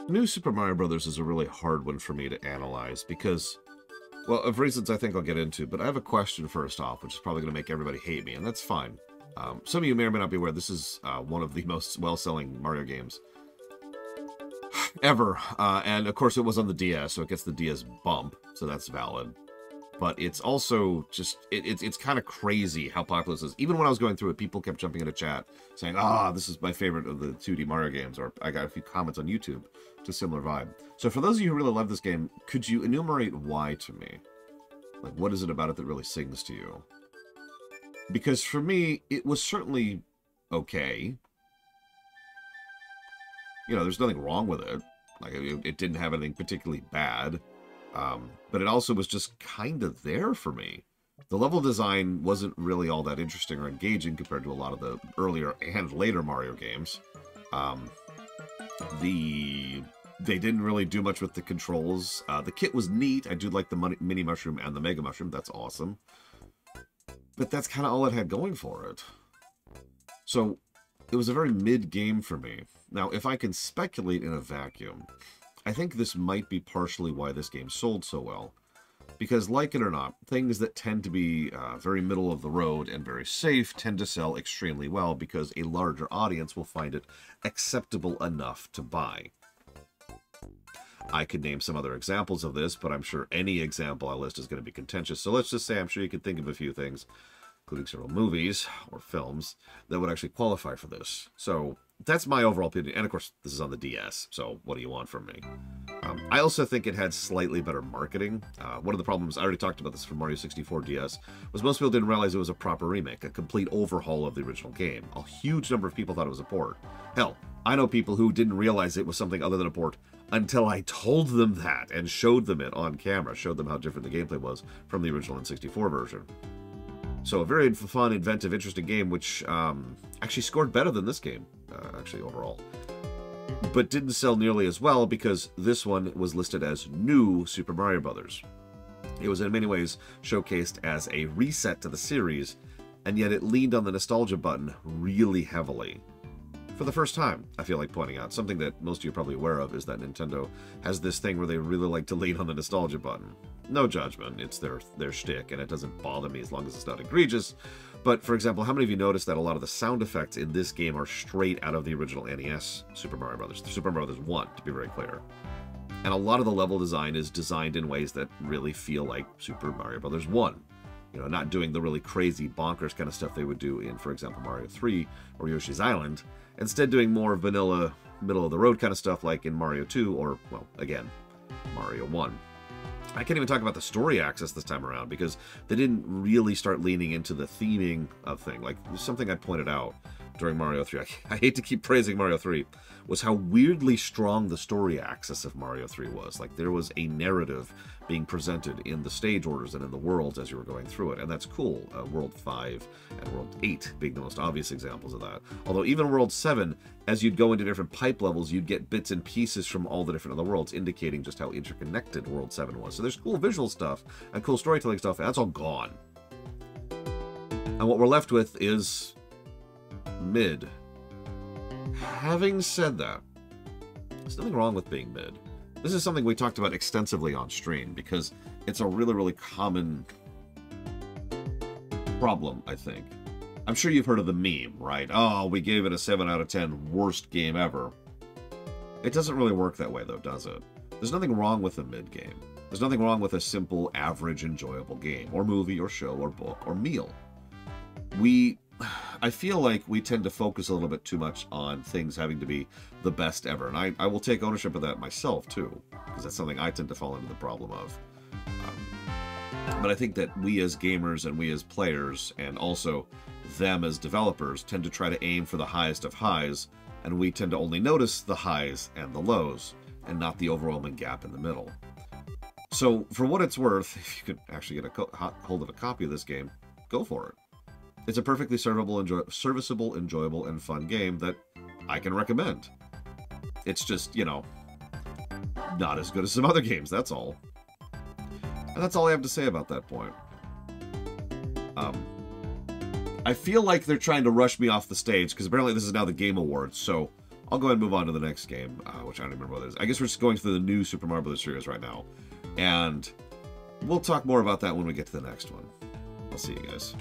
New Super Mario Bros. Is a really hard one for me to analyze because, well, of reasons I think I'll get into, but I have a question first off, which is probably going to make everybody hate me, and that's fine. Some of you may or may not be aware, this is one of the most well-selling Mario games ever, and of course it was on the DS, so it gets the DS bump, so that's valid. But it's also just, it's kind of crazy how popular this is. Even when I was going through it, people kept jumping into chat saying, this is my favorite of the 2D Mario games, or I got a few comments on YouTube to similar vibe. So for those of you who really love this game, could you enumerate why to me? Like, what is it about it that really sings to you? Because for me, it was certainly okay. You know, there's nothing wrong with it. Like, it didn't have anything particularly bad. But it also was just kind of there for me. The level design wasn't really all that interesting or engaging compared to a lot of the earlier and later Mario games. They didn't really do much with the controls. The kit was neat. I do like the Mini Mushroom and the Mega Mushroom. That's awesome. But that's kind of all it had going for it. So it was a very mid-game for me. Now, if I can speculate in a vacuum, I think this might be partially why this game sold so well. Because, like it or not, things that tend to be very middle of the road and very safe tend to sell extremely well because a larger audience will find it acceptable enough to buy. I could name some other examples of this, but I'm sure any example I list is going to be contentious. So let's just say I'm sure you could think of a few things, including several movies or films, that would actually qualify for this. So that's my overall opinion. And of course, this is on the DS, so what do you want from me? I also think it had slightly better marketing. One of the problems, I already talked about this for Mario 64 DS, was most people didn't realize it was a proper remake, a complete overhaul of the original game. A huge number of people thought it was a port. Hell, I know people who didn't realize it was something other than a port until I told them that and showed them it on camera, showed them how different the gameplay was from the original N64 version. So a very fun, inventive, interesting game, which actually scored better than this game, actually, overall. But didn't sell nearly as well because this one was listed as New Super Mario Bros. It was in many ways showcased as a reset to the series, and yet it leaned on the nostalgia button really heavily. For the first time, I feel like pointing out, something that most of you are probably aware of is that Nintendo has this thing where they really like to lean on the nostalgia button. No judgment, it's their shtick, and it doesn't bother me as long as it's not egregious. But, for example, how many of you noticed that a lot of the sound effects in this game are straight out of the original NES Super Mario Bros., Super Mario Bros. 1, to be very clear. And a lot of the level design is designed in ways that really feel like Super Mario Bros. 1. You know, not doing the really crazy, bonkers kind of stuff they would do in, for example, Mario 3 or Yoshi's Island. Instead doing more vanilla, middle-of-the-road kind of stuff like in Mario 2 or, well, again, Mario 1. I can't even talk about the story axis this time around because they didn't really start leaning into the theming of things. Like, something I pointed out during Mario 3, I hate to keep praising Mario 3, was how weirdly strong the story axis of Mario 3 was. Like, there was a narrative being presented in the stage orders and in the worlds as you were going through it, and that's cool. World 5 and World 8 being the most obvious examples of that. Although even World 7, as you'd go into different pipe levels, you'd get bits and pieces from all the different other worlds, indicating just how interconnected World 7 was. So there's cool visual stuff and cool storytelling stuff, and that's all gone. And what we're left with is mid. Having said that, there's nothing wrong with being mid. This is something we talked about extensively on stream because it's a really, really common problem, I think. I'm sure you've heard of the meme, right? Oh, we gave it a 7 out of 10, worst game ever. It doesn't really work that way, though, does it? There's nothing wrong with a mid game. There's nothing wrong with a simple, average, enjoyable game, or movie, or show, or book, or meal. I feel like we tend to focus a little bit too much on things having to be the best ever, and I will take ownership of that myself, too, because that's something I tend to fall into the problem of. But I think that we as gamers and we as players, and also them as developers, tend to try to aim for the highest of highs, and we tend to only notice the highs and the lows, and not the overwhelming gap in the middle. So, for what it's worth, if you could actually get a hold of a copy of this game, go for it. It's a perfectly serviceable, enjoyable, and fun game that I can recommend. It's just, you know, not as good as some other games, that's all. And that's all I have to say about that point. I feel like they're trying to rush me off the stage, because apparently this is now the Game Awards, so I'll go ahead and move on to the next game, which I don't remember what it is. I guess we're just going through the new Super Mario Bros. Series right now. And we'll talk more about that when we get to the next one. I'll see you guys.